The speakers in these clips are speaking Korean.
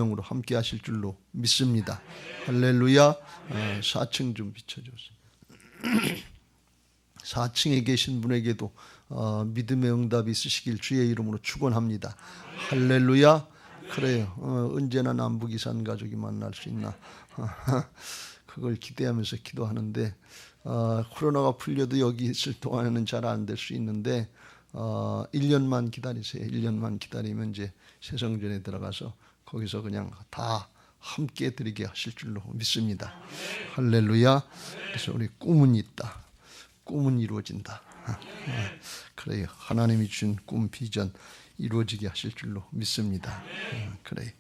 성령으로 함께 하실 줄로 믿습니다. 할렐루야. 4층 좀 비춰주세요. 4층에 계신 분에게도 믿음의 응답이 있으시길 주의 이름으로 축원합니다. 할렐루야. 그래요. 언제나 남북이산 가족이 만날 수 있나 그걸 기대하면서 기도하는데 코로나가 풀려도 여기 있을 동안에는 잘 안 될 수 있는데 1년만 기다리세요. 1년만 기다리면 이제 새성전에 들어가서 거기서 그냥 다 함께 드리게 하실 줄로 믿습니다. 할렐루야. 그래서 우리 꿈은 있다. 꿈은 이루어진다. 그래요. 하나님이 주신 꿈 비전 이루어지게 하실 줄로 믿습니다. 그래요.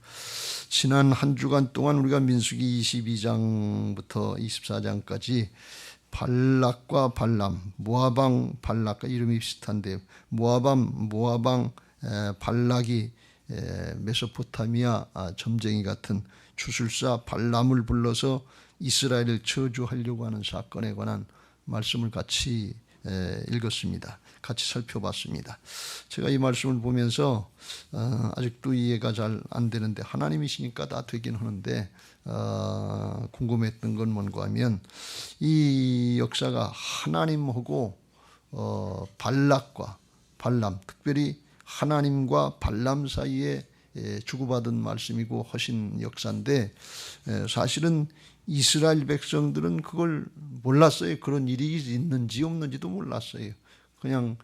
지난 한 주간 동안 우리가 민수기 22장부터 24장까지 발락과 발람, 모아방 발락과 이름이 비슷한데 모아방 발락이 메소포타미아 점쟁이 같은 주술사 발람을 불러서 이스라엘을 저주하려고 하는 사건에 관한 말씀을 같이 읽었습니다. 같이 살펴봤습니다. 제가 이 말씀을 보면서 아직도 이해가 잘 안 되는데 하나님이시니까 다 되긴 하는데 궁금했던 건 뭔가 하면 이 역사가 하나님하고 발락과 발람, 특별히 하나님과 발람 사이에 주고받은 말씀이고 하신 역사인데 사실은 이스라엘 백성들은 그걸 몰랐어요. 그런 일이 있는지 없는지도 몰랐어요. 그냥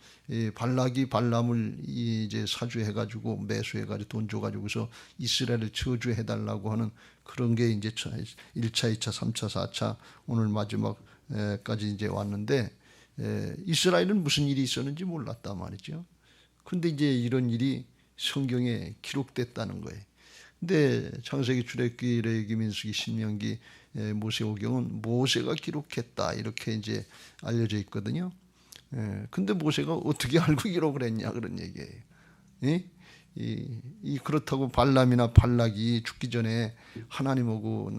발락이 발람을 이제 사주해가지고 매수해가지고 돈 줘가지고서 이스라엘을 저주해달라고 하는 그런 게 이제 1차, 2차, 3차, 4차 오늘 마지막까지 이제 왔는데 이스라엘은 무슨 일이 있었는지 몰랐단 말이죠. 그런데 이제 이런 일이 성경에 기록됐다는 거예요. 근데 창세기, 출애굽기, 레위기, 민수기, 신명기, 모세오경은 모세가 기록했다 이렇게 이제 알려져 있거든요. 근데 모세가 어떻게 알고 기록을 했냐 그런 얘기예요. 그렇다고 발람이나 발락이 죽기 전에 하나님하고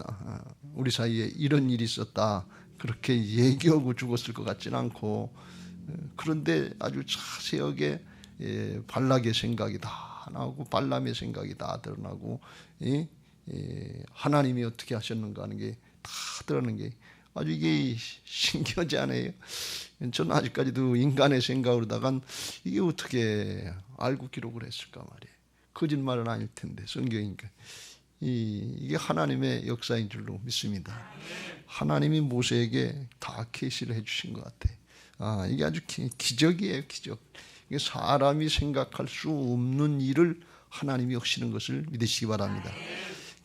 우리 사이에 이런 일이 있었다 그렇게 얘기하고 죽었을 것 같지는 않고 그런데 아주 자세하게 발락의 생각이 다 나오고 발람의 생각이 다 드러나고 하나님이 어떻게 하셨는가 하는 게 다 드러나는 게 아주 이게 신기하지 않아요? 저는 아직까지도 인간의 생각으로다간 이게 어떻게 알고 기록을 했을까 말이에요. 거짓말은 아닐 텐데 성경이니까 이게 하나님의 역사인 줄로 믿습니다. 하나님이 모세에게 다 계시를 해주신 것 같아요. 이게 아주 기적이에요. 기적. 이게 사람이 생각할 수 없는 일을 하나님이 하시는 것을 믿으시기 바랍니다.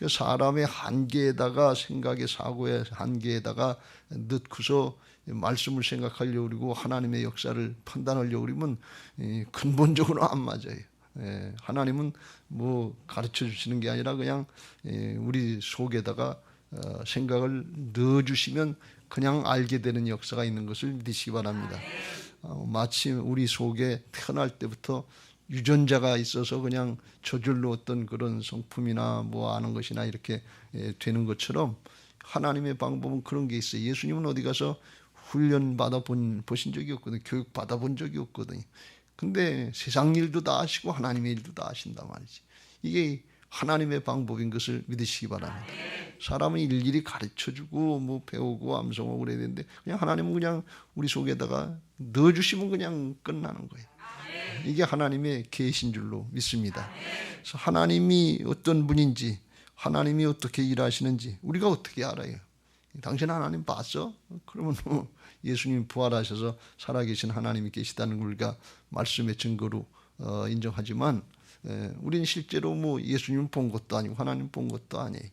사람의 한계에다가 생각의 사고의 한계에다가 넣고서 말씀을 생각하려고 그러고 하나님의 역사를 판단하려고 그러면 근본적으로 안 맞아요. 하나님은 뭐 가르쳐 주시는 게 아니라 그냥 우리 속에다가 생각을 넣어주시면 그냥 알게 되는 역사가 있는 것을 믿으시기 바랍니다. 마치 우리 속에 태어날 때부터 유전자가 있어서 그냥 저절로 어떤 그런 성품이나 뭐 아는 것이나 이렇게 되는 것처럼 하나님의 방법은 그런 게 있어요. 예수님은 어디 가서 훈련 보신 적이 없거든요. 교육 받아본 적이 없거든요. 근데 세상 일도 다 아시고 하나님의 일도 다 아신단 말이지. 이게 하나님의 방법인 것을 믿으시기 바랍니다. 사람은 일일이 가르쳐주고 뭐 배우고 암송하고 그래야 되는데 그냥 하나님은 그냥 우리 속에다가 넣어주시면 그냥 끝나는 거예요. 이게 하나님의 계신 줄로 믿습니다. 그래서 하나님이 어떤 분인지 하나님이 어떻게 일하시는지 우리가 어떻게 알아요? 당신 하나님 봤어? 그러면 예수님이 부활하셔서 살아계신 하나님이 계시다는 걸 우리가 말씀의 증거로 인정하지만 우리는 실제로 뭐 예수님 본 것도 아니고 하나님 본 것도 아니에요.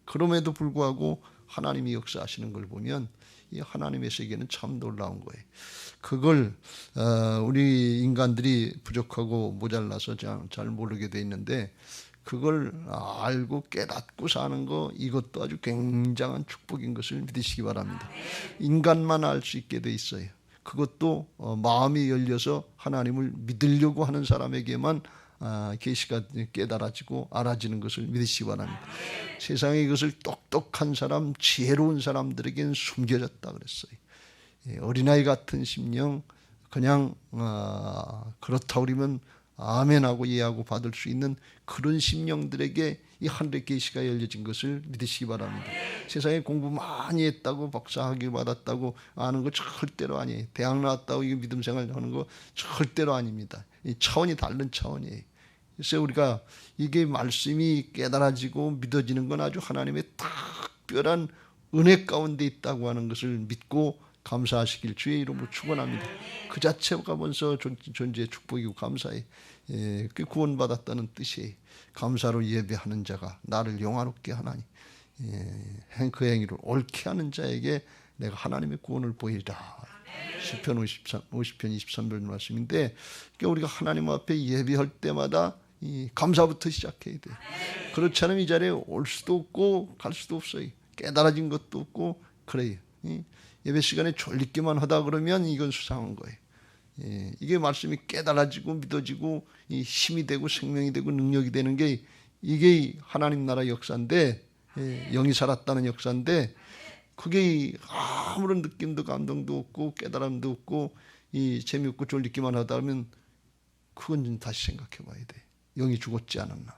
그럼에도 불구하고 하나님이 역사하시는 걸 보면 이 하나님의 세계는 참 놀라운 거예요. 그걸 우리 인간들이 부족하고 모자라서 잘 모르게 돼 있는데 그걸 알고 깨닫고 사는 거 이것도 아주 굉장한 축복인 것을 믿으시기 바랍니다. 인간만 알 수 있게 돼 있어요. 그것도 마음이 열려서 하나님을 믿으려고 하는 사람에게만 계시가 깨달아지고 알아지는 것을 믿으시기 바랍니다. 세상에 이것을 똑똑한 사람, 지혜로운 사람들에게는 숨겨졌다 그랬어요. 어린아이 같은 심령 그냥 그렇다 그러면 아멘하고 이해하고 받을 수 있는 그런 심령들에게 이 하늘의 계시가 열려진 것을 믿으시기 바랍니다. 세상에 공부 많이 했다고 박사학위 받았다고 아는 거 절대로 아니에요. 대학 나왔다고 이게 믿음 생활 하는 거 절대로 아닙니다. 이 차원이 다른 차원이에요. 그래서 우리가 이게 말씀이 깨달아지고 믿어지는 건 아주 하나님의 특별한 은혜 가운데 있다고 하는 것을 믿고 감사하시길 주의 이름으로 축원합니다. 그 자체가 먼저 존재의 축복이고 감사해. 그 구원받았다는 뜻이에요. 감사로 예배하는 자가 나를 영화롭게 하나니 그 행위를 옳게 하는 자에게 내가 하나님의 구원을 보이리라. 시편 50편 23절 말씀인데, 그러니까 우리가 하나님 앞에 예배할 때마다 이 감사부터 시작해야 돼. 그렇지 않으면 이 자리에 올 수도 없고 갈 수도 없어요. 깨달아진 것도 없고 그래요. 예배 시간에 졸리기만 하다 그러면 이건 수상한 거예요. 이게 말씀이 깨달아지고 믿어지고 이 힘이 되고 생명이 되고 능력이 되는 게 이게 하나님 나라 역사인데, 영이 살았다는 역사인데, 그게 아무런 느낌도 감동도 없고 깨달음도 없고 이 재미없고 졸리기만 하다 하면 그건 좀 다시 생각해 봐야 돼. 영이 죽었지 않았나,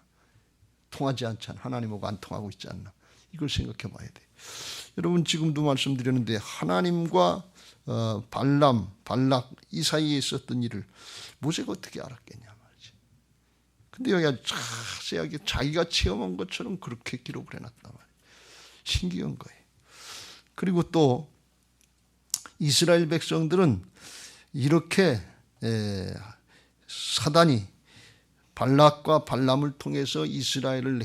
통하지 않잖아, 하나님하고 안 통하고 있지 않나, 이걸 생각해 봐야 돼. 여러분, 지금도 말씀드렸는데 하나님과 발락 이 사이에 있었던 일을 모세가 어떻게 알았겠냐 말이지. 근데 여기 아주 자세하게 자기가 체험한 것처럼 그렇게 기록을 해놨단 말이에요. 신기한 거예요. 그리고 또 이스라엘 백성들은 이렇게 사단이 발락과 발람을 통해서 이스라엘을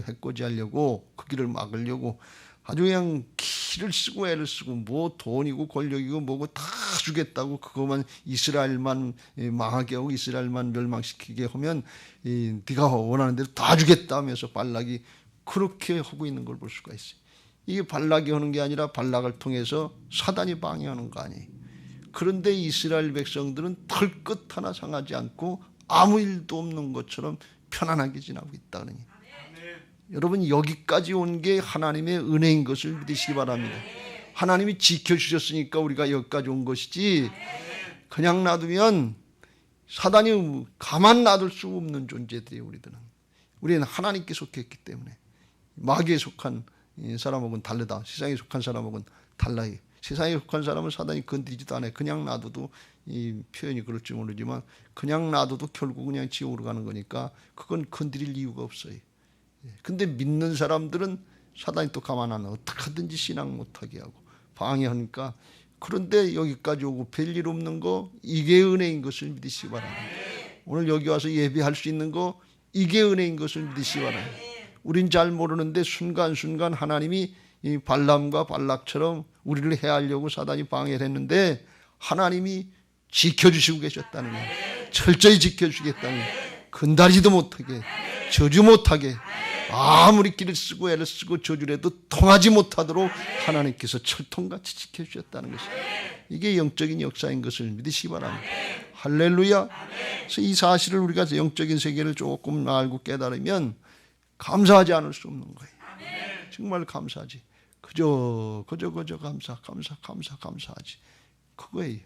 해코지하려고 그 길을 막으려고 아주 그냥 기를 쓰고 애를 쓰고 뭐 돈이고 권력이고 뭐고 다 주겠다고, 그것만 이스라엘만 망하게 하고 이스라엘만 멸망시키게 하면 네가 원하는 대로 다 주겠다 하면서 발락이 그렇게 하고 있는 걸 볼 수가 있어요. 이게 발락이 하는 게 아니라 발락을 통해서 사단이 방해하는 거 아니에요. 그런데 이스라엘 백성들은 털끝 하나 상하지 않고 아무 일도 없는 것처럼 편안하게 지나고 있다는 거예요. 여러분, 여기까지 온 게 하나님의 은혜인 것을 믿으시기 바랍니다. 하나님이 지켜주셨으니까 우리가 여기까지 온 것이지, 그냥 놔두면 사단이 가만 놔둘 수 없는 존재들이에요. 우리는 하나님께 속했기 때문에. 마귀에 속한 사람하고는 다르다. 세상에 속한 사람하고는 달라요. 세상에 속한 사람은 사단이 건드리지도 않아요. 그냥 놔둬도, 이 표현이 그럴지 모르지만 그냥 놔둬도 결국 그냥 지옥으로 가는 거니까 그건 건드릴 이유가 없어요. 근데 믿는 사람들은 사단이 또 가만 안 하고 어떻게든지 신앙 못하게 하고 방해하니까, 그런데 여기까지 오고 별일 없는 거, 이게 은혜인 것을 믿으시기 바랍니다. 오늘 여기 와서 예배할 수 있는 거, 이게 은혜인 것을 믿으시기 바랍니다. 우린 잘 모르는데 순간순간 하나님이 이 발람과 발락처럼 우리를 해하려고 사단이 방해를 했는데 하나님이 지켜주시고 계셨다는 거예요. 철저히 지켜주시겠다는 거예요. 건드리지도 못하게, 저주 못하게, 아무리 길을 쓰고 애를 쓰고 저주를 해도 통하지 못하도록 하나님께서 철통같이 지켜주셨다는 것이에요. 이게 영적인 역사인 것을 믿으시기 바랍니다. 할렐루야. 그래서 이 사실을 우리가 영적인 세계를 조금 알고 깨달으면 감사하지 않을 수 없는 거예요. 정말 감사하지. 그저 감사하지. 그거예요.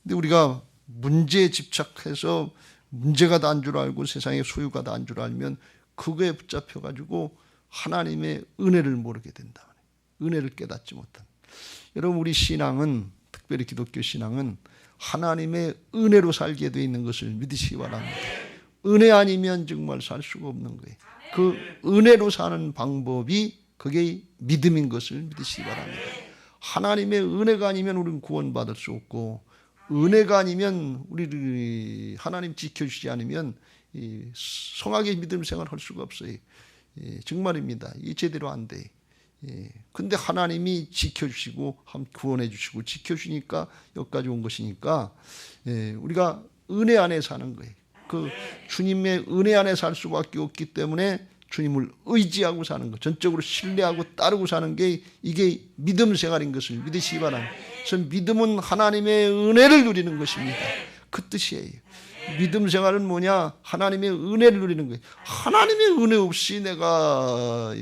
근데 우리가 문제에 집착해서 문제가 단 줄 알고 세상의 소유가 단 줄 알면 그거에 붙잡혀가지고 하나님의 은혜를 모르게 된다. 은혜를 깨닫지 못한. 여러분, 우리 신앙은, 특별히 기독교 신앙은 하나님의 은혜로 살게 되어 있는 것을 믿으시기 바랍니다. 은혜 아니면 정말 살 수가 없는 거예요. 그 은혜로 사는 방법이 그게 믿음인 것을 믿으시기 바랍니다. 하나님의 은혜가 아니면 우리는 구원받을 수 없고, 은혜가 아니면 우리를 하나님 지켜주지 않으면 성하게 믿음 생활할 수가 없어요. 정말입니다. 이 제대로 안 돼. 근데 하나님이 지켜주시고 구원해 주시고 지켜주니까 여기까지 온 것이니까 우리가 은혜 안에 사는 거예요. 그 주님의 은혜 안에 살 수밖에 없기 때문에 주님을 의지하고 사는 것, 전적으로 신뢰하고 따르고 사는 게 이게 믿음 생활인 것을 믿으시기 바랍니다. 그래서 믿음은 하나님의 은혜를 누리는 것입니다. 그 뜻이에요. 믿음 생활은 뭐냐? 하나님의 은혜를 누리는 거예요. 하나님의 은혜 없이 내가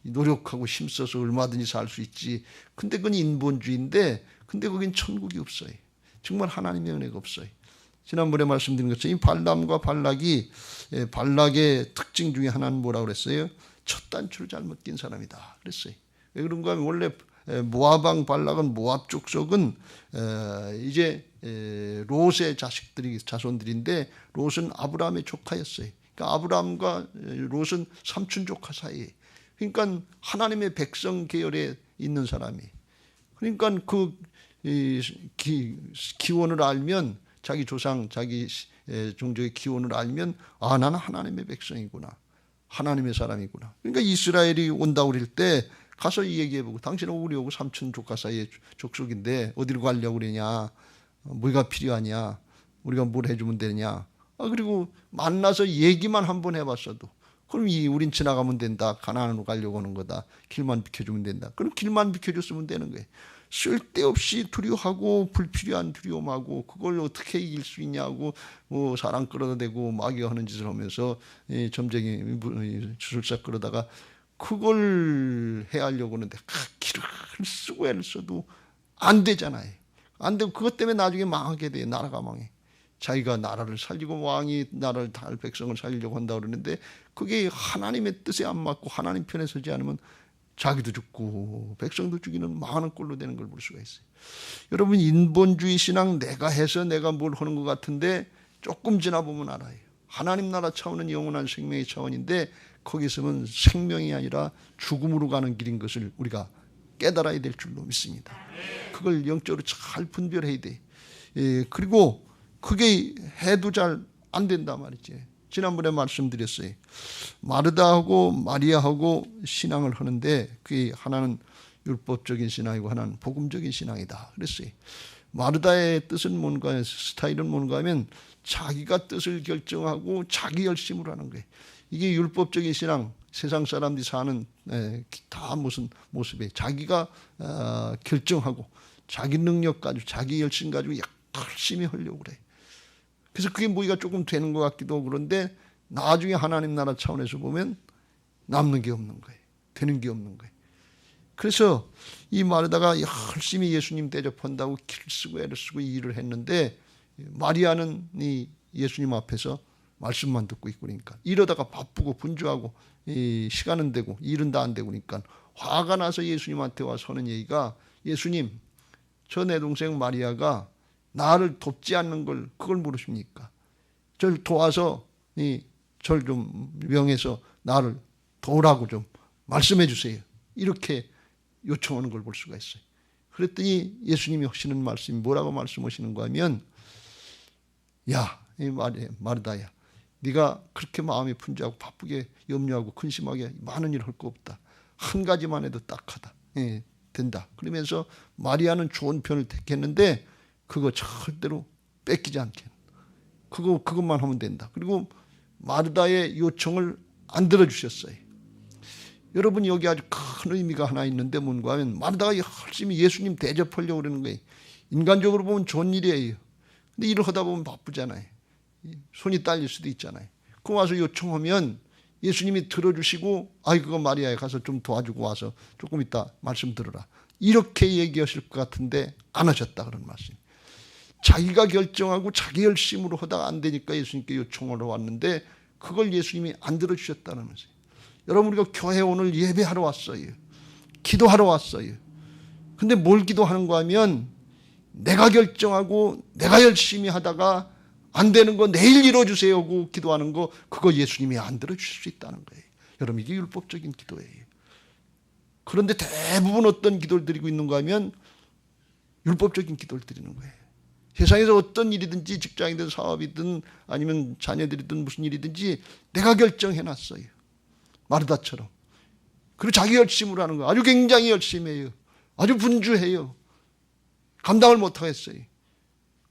노력하고 힘써서 얼마든지 살 수 있지. 근데 그건 인본주의인데, 근데 거긴 천국이 없어요. 정말 하나님의 은혜가 없어요. 지난번에 말씀드린 것처럼 이 발람과 발락이 발락의 특징 중에 하나는 뭐라고 그랬어요? 첫 단추를 잘못 낀 사람이다 그랬어요. 왜 그런가 하면 원래 모압 왕 발락은 모압 족속은 이제 롯의 자손들인데 롯은 아브라함의 조카였어요. 그러니까 아브라함과 롯은 삼촌 조카 사이에. 그러니까 하나님의 백성 계열에 있는 사람이. 그러니까 그 기원을 알면 자기 조상, 자기 종족의 기원을 알면 아 나는 하나님의 백성이구나. 하나님의 사람이구나. 그러니까 이스라엘이 온다고 그럴 때 가서 얘기해보고 당신은 우리하고 삼촌 조카 사이의 족속인데 어디로 가려고 그러냐. 뭐가 필요하냐. 우리가 뭘 해주면 되냐. 그리고 만나서 얘기만 한번 해봤어도 그럼 우린 지나가면 된다. 가나안으로 가려고 하는 거다. 길만 비켜주면 된다. 그럼 길만 비켜줬으면 되는 거예요. 쓸데없이 두려워하고 불필요한 두려움하고 그걸 어떻게 이길 수 있냐고 뭐 사람 끌어대고 마귀하는 짓을 하면서 점쟁이 주술사 끌어다가 그걸 해야 하려고 하는데 길을 쓰고 애를 써도 안 되잖아요. 안 되고 그것 때문에 나중에 망하게 돼요. 나라가 망해. 자기가 나라를 살리고 왕이 나라를 다 백성을 살리려고 한다고 그러는데 그게 하나님의 뜻에 안 맞고 하나님 편에 서지 않으면 자기도 죽고 백성도 죽이는 망하는 꼴로 되는 걸 볼 수가 있어요. 여러분 인본주의 신앙 내가 해서 내가 뭘 하는 것 같은데 조금 지나보면 알아요. 하나님 나라 차원은 영원한 생명의 차원인데 거기서는 생명이 아니라 죽음으로 가는 길인 것을 우리가 깨달아야 될 줄로 믿습니다. 그걸 영적으로 잘 분별해야 돼. 그리고 그게 해도 잘 안 된단 말이지. 지난번에 말씀드렸어요. 마르다하고 마리아하고 신앙을 하는데 그게 하나는 율법적인 신앙이고 하나는 복음적인 신앙이다 그랬어요. 마르다의 뜻은 뭔가 스타일은 뭔가 하면 자기가 뜻을 결정하고 자기 열심으로 하는 거예요. 이게 율법적인 신앙 세상 사람들이 사는 다 무슨 모습이에요. 자기가 결정하고 자기 능력 가지고 자기 열심 가지고 열심히 하려고 그래. 그래서 그게 뭐가 조금 되는 것 같기도 하고 그런데 나중에 하나님 나라 차원에서 보면 남는 게 없는 거예요. 되는 게 없는 거예요. 그래서 이 마르다가 열심히 예수님 대접한다고 길 쓰고 애를 쓰고 일을 했는데 마리아는 이 예수님 앞에서 말씀만 듣고 있고 그러니까 이러다가 바쁘고 분주하고 시간은 되고 일은 다 안 되고 그러니까 화가 나서 예수님한테 와서 하는 얘기가 예수님 저 내 동생 마리아가 나를 돕지 않는 걸 그걸 모르십니까? 저를 도와서 저를 좀 명해서 나를 도우라고 좀 말씀해 주세요. 이렇게 요청하는 걸 볼 수가 있어요. 그랬더니 예수님이 하시는 말씀이 뭐라고 말씀하시는가 하면 야, 마르다야 네가 그렇게 마음이 분주하고 바쁘게 염려하고 근심하게 많은 일을 할 거 없다. 한 가지만 해도 딱하다. 된다. 그러면서 마리아는 좋은 편을 택했는데 그거 절대로 뺏기지 않게. 그것만 하면 된다. 그리고 마르다의 요청을 안 들어주셨어요. 여러분 여기 아주 큰 의미가 하나 있는데 뭔가 하면 마르다가 열심히 예수님 대접하려고 그러는 거예요. 인간적으로 보면 좋은 일이에요. 근데 일을 하다 보면 바쁘잖아요. 손이 딸릴 수도 있잖아요. 그거 와서 요청하면 예수님이 들어주시고 그거 마리아에 가서 좀 도와주고 와서 조금 이따 말씀 들어라. 이렇게 얘기하실 것 같은데 안 하셨다 그런 말씀. 자기가 결정하고 자기 열심으로 하다가 안 되니까 예수님께 요청하러 왔는데 그걸 예수님이 안 들어주셨다는 거죠. 여러분 우리가 교회 오늘 예배하러 왔어요. 기도하러 왔어요. 근데 뭘 기도하는가 하면 내가 결정하고 내가 열심히 하다가 안 되는 거 내일 이뤄주세요 하고 기도하는 거 그거 예수님이 안 들어주실 수 있다는 거예요. 여러분 이게 율법적인 기도예요. 그런데 대부분 어떤 기도를 드리고 있는가 하면 율법적인 기도를 드리는 거예요. 세상에서 어떤 일이든지 직장이든 사업이든 아니면 자녀들이든 무슨 일이든지 내가 결정해놨어요. 마르다처럼. 그리고 자기 열심으로 하는 거예요. 아주 굉장히 열심히 해요. 아주 분주해요. 감당을 못하겠어요.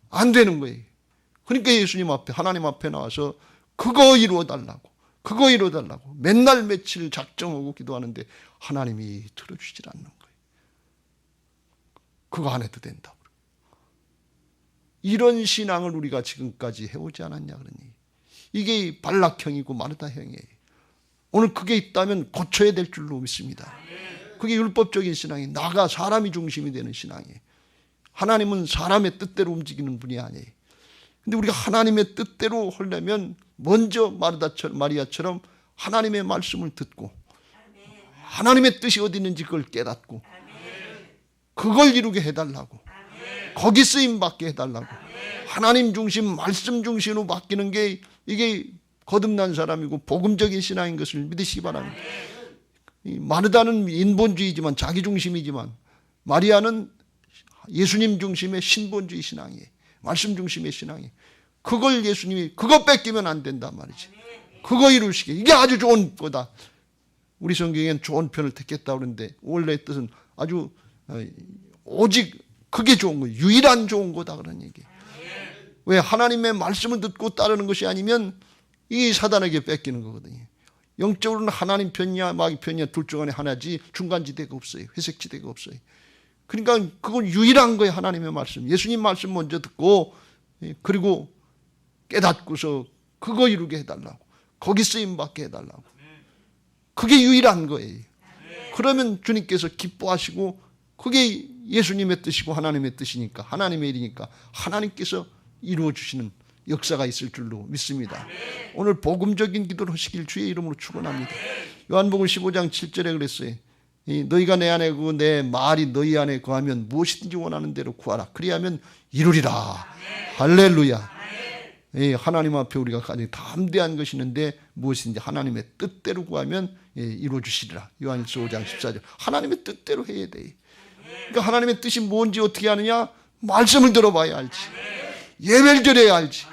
안 되는 거예요. 그러니까 예수님 앞에 하나님 앞에 나와서 그거 이루어달라고 그거 이루어달라고 맨날 며칠 작정하고 기도하는데 하나님이 들어주질 않는 거예요. 그거 안 해도 된다고. 이런 신앙을 우리가 지금까지 해오지 않았냐 그러니 이게 발락형이고 마르다형이에요. 오늘 그게 있다면 고쳐야 될 줄로 믿습니다. 그게 율법적인 신앙이 나가 사람이 중심이 되는 신앙이에요. 하나님은 사람의 뜻대로 움직이는 분이 아니에요. 근데 우리가 하나님의 뜻대로 하려면 먼저 마리아처럼 하나님의 말씀을 듣고 하나님의 뜻이 어디 있는지 그걸 깨닫고 그걸 이루게 해달라고, 거기 쓰임 받게 해달라고, 하나님 중심 말씀 중심으로 바뀌는 게 이게 거듭난 사람이고 복음적인 신앙인 것을 믿으시기 바랍니다. 마르다는 인본주의지만 자기 중심이지만 마리아는 예수님 중심의 신본주의 신앙이에요. 말씀 중심의 신앙이에요. 그걸 예수님이 그거 뺏기면 안 된단 말이지. 그거 이루시게, 이게 아주 좋은 거다. 우리 성경엔 좋은 편을 택했다 그러는데 원래 뜻은 아주 오직 그게 좋은 거예요. 유일한 좋은 거다 그런 얘기예요. 왜? 하나님의 말씀을 듣고 따르는 것이 아니면 이 사단에게 뺏기는 거거든요. 영적으로는 하나님 편이냐 마귀 편이냐 둘 중 안에 하나지 중간지대가 없어요. 회색지대가 없어요. 그러니까 그건 유일한 거예요. 하나님의 말씀, 예수님 말씀 먼저 듣고 그리고 깨닫고서 그거 이루게 해달라고, 거기 쓰임 받게 해달라고. 그게 유일한 거예요. 그러면 주님께서 기뻐하시고 그게 예수님의 뜻이고 하나님의 뜻이니까, 하나님의 일이니까 하나님께서 이루어 주시는 역사가 있을 줄로 믿습니다. 오늘 복음적인 기도를 하시길 주의 이름으로 축원합니다. 요한복음 15장 7절에 그랬어요. 너희가 내 안에 거하고 내 말이 너희 안에 거하면 무엇이든지 원하는 대로 구하라. 그리하면 이루리라. 할렐루야. 하나님 앞에 우리가 가장 담대한 것이 있는데 무엇이든지 하나님의 뜻대로 구하면 이루어 주시리라. 요한일서 5장 14절. 하나님의 뜻대로 해야 돼. 그러니까 하나님의 뜻이 뭔지 어떻게 아느냐? 말씀을 들어봐야 알지. 예배를 드려야 알지.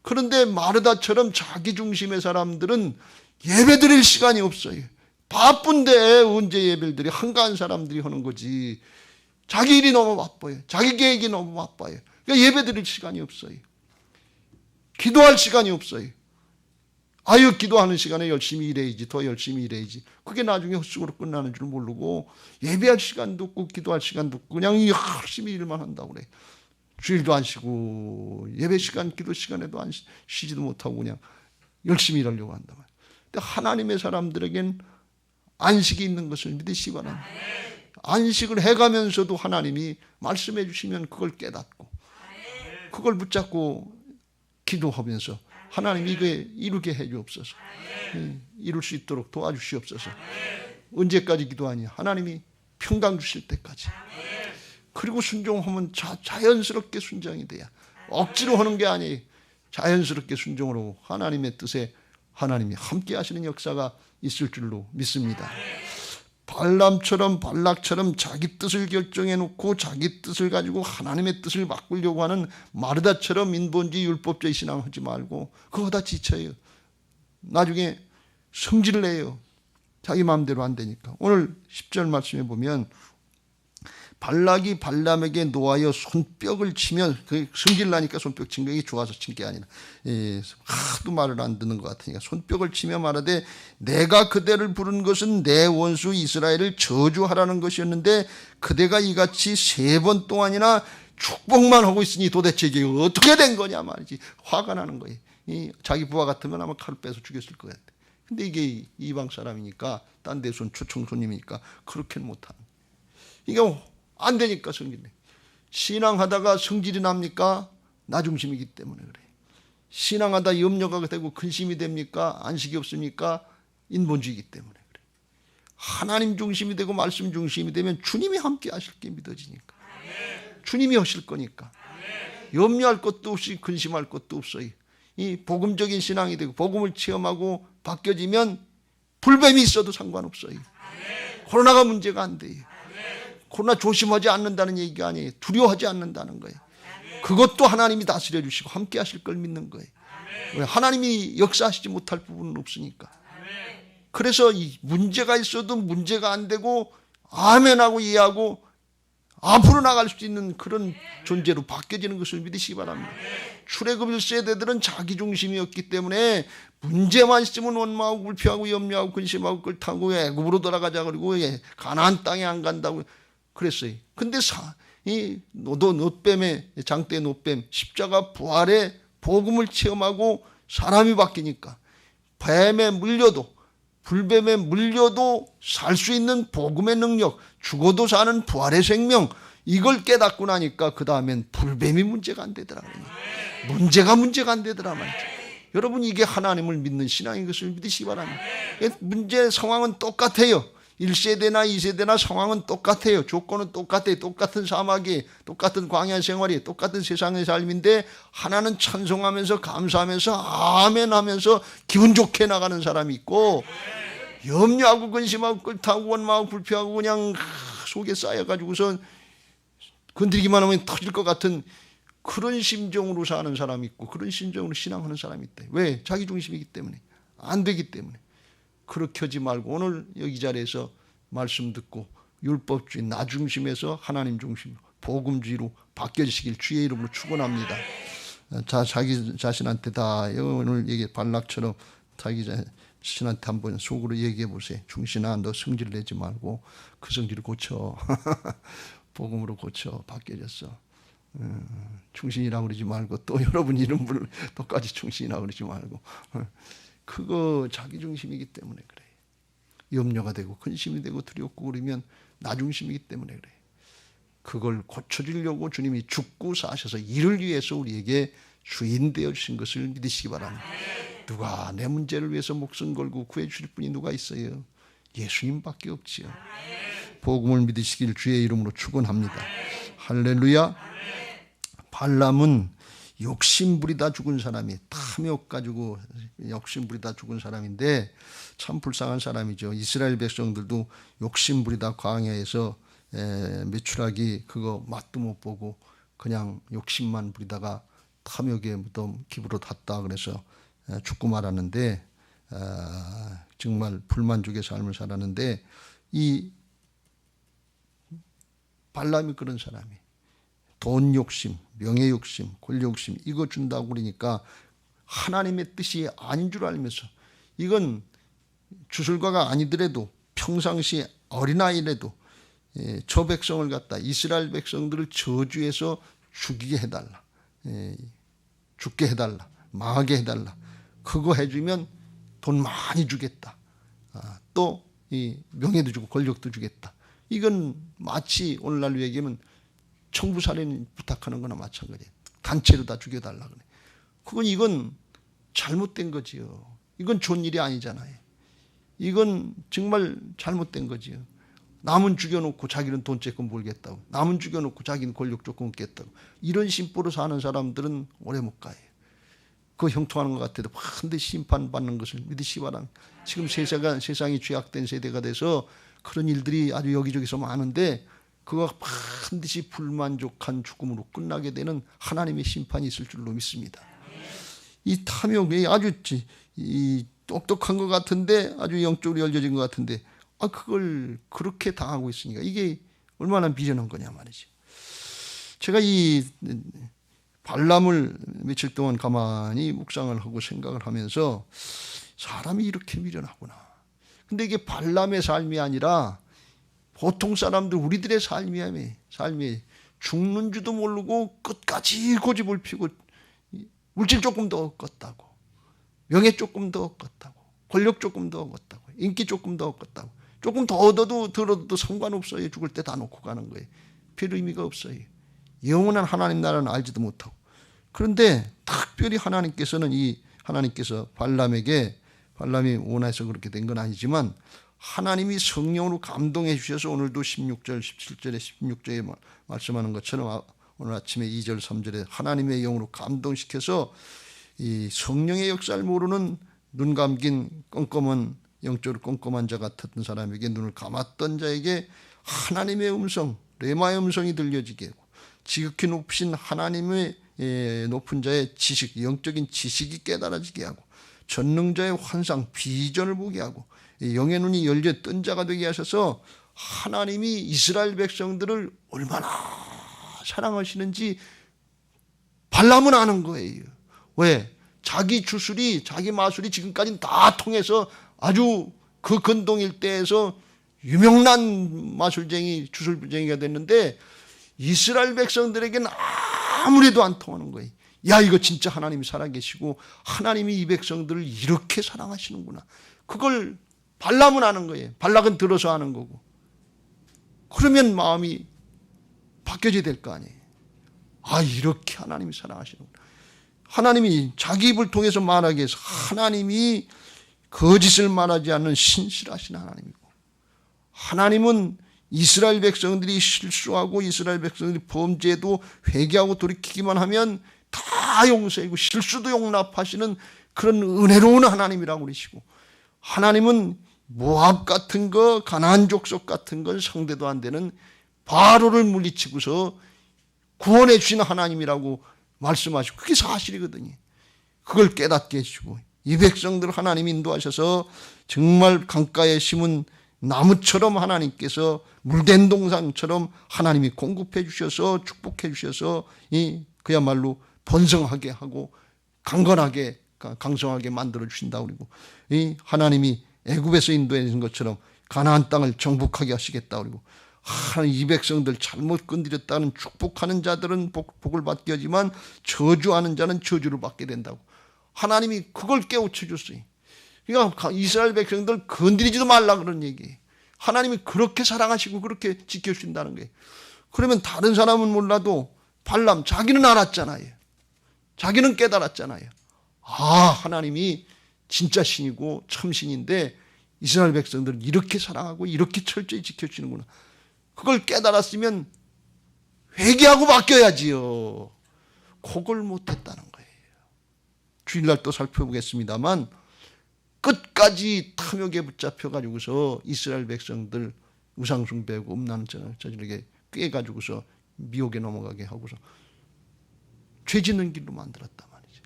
그런데 마르다처럼 자기 중심의 사람들은 예배 드릴 시간이 없어요. 바쁜데 언제 예배를 드려? 한가한 사람들이 하는 거지. 자기 일이 너무 바빠요. 자기 계획이 너무 바빠요. 그러니까 예배 드릴 시간이 없어요. 기도할 시간이 없어요. 아유, 기도하는 시간에 열심히 일해야지, 더 열심히 일해야지. 그게 나중에 헛수고로 끝나는 줄 모르고 예배할 시간도 없고 기도할 시간도 없고 그냥 열심히 일만 한다고 그래. 주일도 안 쉬고 예배 시간, 기도 시간에도 안 쉬지도 못하고 그냥 열심히 일하려고 한단 말이야. 근데 하나님의 사람들에겐 안식이 있는 것을 믿으시기 바랍니다. 안식을 해가면서도 하나님이 말씀해 주시면 그걸 깨닫고 그걸 붙잡고 기도하면서 하나님 이거 이루게 해 주옵소서. 이룰 수 있도록 도와주시옵소서. 언제까지 기도하니? 하나님이 평강 주실 때까지. 그리고 순종하면 자연스럽게 순종이 돼야, 억지로 하는 게 아니에요. 자연스럽게 순종으로 하나님의 뜻에 하나님이 함께 하시는 역사가 있을 줄로 믿습니다. 발락처럼 자기 뜻을 결정해 놓고 자기 뜻을 가지고 하나님의 뜻을 바꾸려고 하는 마르다처럼 인본주의 율법주의 신앙하지 말고 그거 다 지쳐요. 나중에 성질을 내요. 자기 마음대로 안 되니까. 오늘 10절 말씀에 보면 발락이 발람에게 노하여 손뼉을 치면, 그 성질 나니까 손뼉 친 거, 이게 좋아서 친 게 아니라 하도 말을 안 듣는 것 같으니까 손뼉을 치며 말하되 내가 그대를 부른 것은 내 원수 이스라엘을 저주하라는 것이었는데 그대가 이같이 3번 동안이나 축복만 하고 있으니 도대체 이게 어떻게 된 거냐 말이지. 화가 나는 거예요. 자기 부하 같으면 아마 칼을 빼서 죽였을 것 같아. 근데 이게 이방 사람이니까, 딴 데서 온 초청 손님이니까 그렇게는 못하는. 이게 안 되니까 성질내. 신앙하다가 성질이 납니까? 나 중심이기 때문에 그래. 신앙하다 염려가 되고 근심이 됩니까? 안식이 없습니까? 인본주의이기 때문에 그래. 하나님 중심이 되고 말씀 중심이 되면 주님이 함께 하실 게 믿어지니까. 주님이 하실 거니까. 염려할 것도 없이 근심할 것도 없어요. 이 복음적인 신앙이 되고 복음을 체험하고 바뀌어지면 불뱀이 있어도 상관없어요. 코로나가 문제가 안 돼요. 코로나 조심하지 않는다는 얘기가 아니에요. 두려워하지 않는다는 거예요. 그것도 하나님이 다스려 주시고 함께 하실 걸 믿는 거예요. 왜? 하나님이 역사하시지 못할 부분은 없으니까. 그래서 이 문제가 있어도 문제가 안 되고 아멘하고 이해하고 앞으로 나갈 수 있는 그런 존재로 바뀌어지는 것을 믿으시기 바랍니다. 출애굽 1세대들은 자기 중심이었기 때문에 문제만 있으면 원망하고 불평하고 염려하고 근심하고 끌타고 애굽으로 돌아가자 그러고 가나안 땅에 안 간다고 그랬어요. 근데 노뱀의 장대 노뱀 십자가 부활의 복음을 체험하고 사람이 바뀌니까 뱀에 물려도 불뱀에 물려도 살 수 있는 복음의 능력, 죽어도 사는 부활의 생명, 이걸 깨닫고 나니까 그 다음엔 불뱀이 문제가 안 되더라. 문제가 안 되더라 말이죠. 여러분, 이게 하나님을 믿는 신앙인 것을 믿으시기 바랍니다. 문제 상황은 똑같아요. 1세대나 2세대나 상황은 똑같아요. 조건은 똑같아요. 똑같은 사막이, 똑같은 광야 생활이, 똑같은 세상의 삶인데 하나는 찬송하면서 감사하면서 아멘 하면서 기분 좋게 나가는 사람이 있고, 염려하고 근심하고 끓타고 원망하고 불평하고 그냥 속에 쌓여가지고선 건드리기만 하면 터질 것 같은 그런 심정으로 사는 사람이 있고, 그런 심정으로 신앙하는 사람이 있다. 왜? 자기 중심이기 때문에, 안 되기 때문에. 그렇게 하지 말고 오늘 여기 자리에서 말씀 듣고 율법주의 나 중심에서 하나님 중심 복음주의로 바뀌어지시길 주의 이름으로 축원합니다. 자기 자신한테 다 오늘 얘기 발락처럼 자기 자신한테 한번 속으로 얘기해 보세요. 중신아, 너 성질 내지 말고 그 성질을 고쳐. 복음으로 고쳐. 바뀌어졌어. 충신이라고 그러지 말고, 또 여러분 이름을 똑같이 충신이라고 그러지 말고, 그거 자기 중심이기 때문에 그래요. 염려가 되고 근심이 되고 두렵고 그러면 나 중심이기 때문에 그래요. 그걸 고쳐주려고 주님이 죽고 사셔서 이를 위해서 우리에게 주인 되어주신 것을 믿으시기 바랍니다. 누가 내 문제를 위해서 목숨 걸고 구해주실 분이 누가 있어요? 예수님밖에 없지요. 복음을 믿으시길 주의 이름으로 축원합니다. 할렐루야. 발람은 욕심부리다 죽은 사람이, 탐욕 가지고 욕심부리다 죽은 사람인데 참 불쌍한 사람이죠. 이스라엘 백성들도 욕심부리다 광야에서 메추라기 그거 맛도 못 보고 그냥 욕심만 부리다가 탐욕의 무덤 기부로 탔다 그래서 죽고 말았는데, 정말 불만족의 삶을 살았는데, 이 발람이 그런 사람이 돈 욕심, 명예 욕심, 권력 욕심 이거 준다고 그러니까 하나님의 뜻이 아닌 줄 알면서, 이건 주술가가 아니더라도 평상시 어린아이라도 저 백성을 갖다 이스라엘 백성들을 저주해서 죽이게 해달라, 죽게 해달라, 망하게 해달라, 그거 해주면 돈 많이 주겠다, 또 이 명예도 주고 권력도 주겠다. 이건 마치 오늘날로 얘기하면 청부살인 부탁하는 거나 마찬가지예요. 단체로 다 죽여달라 그래. 이건 잘못된 거지요. 이건 좋은 일이 아니잖아요. 이건 정말 잘못된 거지요. 남은 죽여놓고 자기는 돈 조금 벌겠다고, 남은 죽여놓고 자기는 권력 조금 얻겠다고, 이런 심보로 사는 사람들은 오래 못 가요. 그거 형통하는 것 같아도 반드시 심판받는 것을 믿으시기 바랍니다. 지금 세상이 죄악된 세대가 돼서 그런 일들이 아주 여기저기서 많은데, 그거 반드시 불만족한 죽음으로 끝나게 되는 하나님의 심판이 있을 줄로 믿습니다. 이 탐욕이 아주 똑똑한 것 같은데, 아주 영적으로 열려진 것 같은데, 그걸 그렇게 당하고 있으니까 이게 얼마나 미련한 거냐 말이지. 제가 이 발람을 며칠 동안 가만히 묵상을 하고 생각을 하면서, 사람이 이렇게 미련하구나. 근데 이게 발람의 삶이 아니라 보통 사람들, 우리들의 삶이 죽는 줄도 모르고 끝까지 고집을 피우고 물질 조금 더 얻었다고, 명예 조금 더 얻었다고, 권력 조금 더 얻었다고, 인기 조금 더 얻었다고, 조금 더 얻어도 들어도 상관없어요. 죽을 때 다 놓고 가는 거예요. 별 의미가 없어요. 영원한 하나님 나라는 알지도 못하고. 그런데 특별히 하나님께서 발람이 원해서 그렇게 된 건 아니지만 하나님이 성령으로 감동해 주셔서 오늘도 16절 17절에 16절에 말씀하는 것처럼 오늘 아침에 2절 3절에 하나님의 영으로 감동시켜서 이 성령의 역사를 모르는 눈 감긴 껌껌한, 영적으로 껌껌한 자 같았던 사람에게, 눈을 감았던 자에게 하나님의 음성, 레마의 음성이 들려지게 하고, 지극히 높으신 하나님의 높은 자의 지식, 영적인 지식이 깨달아지게 하고, 전능자의 환상, 비전을 보게 하고, 영의 눈이 열려 뜬 자가 되게 하셔서 하나님이 이스라엘 백성들을 얼마나 사랑하시는지 발람은 아는 거예요. 왜? 자기 주술이, 자기 마술이 지금까지는 다 통해서 아주 그 근동 일대에서 유명한 마술쟁이, 주술쟁이가 됐는데, 이스라엘 백성들에게는 아무래도 안 통하는 거예요. 야, 이거 진짜 하나님이 살아계시고 하나님이 이 백성들을 이렇게 사랑하시는구나. 그걸 발람은 아는 거예요. 발락은 들어서 아는 거고. 그러면 마음이 바뀌어져야 될 거 아니에요. 아, 이렇게 하나님이 사랑하시는구나. 하나님이 자기 입을 통해서 말하기 위해서 하나님이 거짓을 말하지 않는 신실하신 하나님이고, 하나님은 이스라엘 백성들이 실수하고 이스라엘 백성들이 범죄도 회개하고 돌이키기만 하면 다 용서하고 실수도 용납하시는 그런 은혜로운 하나님이라고 그러시고, 하나님은 모압 같은 거, 가나안 족속 같은 건 상대도 안 되는 바로를 물리치고서 구원해 주시는 하나님이라고 말씀하시고, 그게 사실이거든요. 그걸 깨닫게 해주시고, 이 백성들 하나님 인도하셔서 정말 강가에 심은 나무처럼 하나님께서 물된 동산처럼 하나님이 공급해 주셔서 축복해 주셔서 그야말로 번성하게 하고 강건하게 강성하게 만들어 주신다고. 그리고 이 하나님이 애굽에서 인도해 준 것처럼 가나안 땅을 정복하게 하시겠다. 그리고 이 백성들 잘못 건드렸다는 축복하는 자들은 복을 받게 하지만 저주하는 자는 저주를 받게 된다고. 하나님이 그걸 깨우쳐 줬어요. 그러니까 이스라엘 백성들 건드리지도 말라 그런 얘기예요. 하나님이 그렇게 사랑하시고 그렇게 지켜주신다는 거예요. 그러면 다른 사람은 몰라도 발람 자기는 알았잖아요. 자기는 깨달았잖아요. 아, 하나님이 진짜 신이고 참신인데 이스라엘 백성들은 이렇게 사랑하고 이렇게 철저히 지켜주시는구나. 그걸 깨달았으면 회개하고 바뀌어야지요. 그걸 못했다는 거예요. 주일날 또 살펴보겠습니다만 끝까지 탐욕에 붙잡혀가지고서 이스라엘 백성들 우상숭배하고 음란 저들에게 꾀가지고서 미혹에 넘어가게 하고서 죄 짓는 길로 만들었단 말이죠.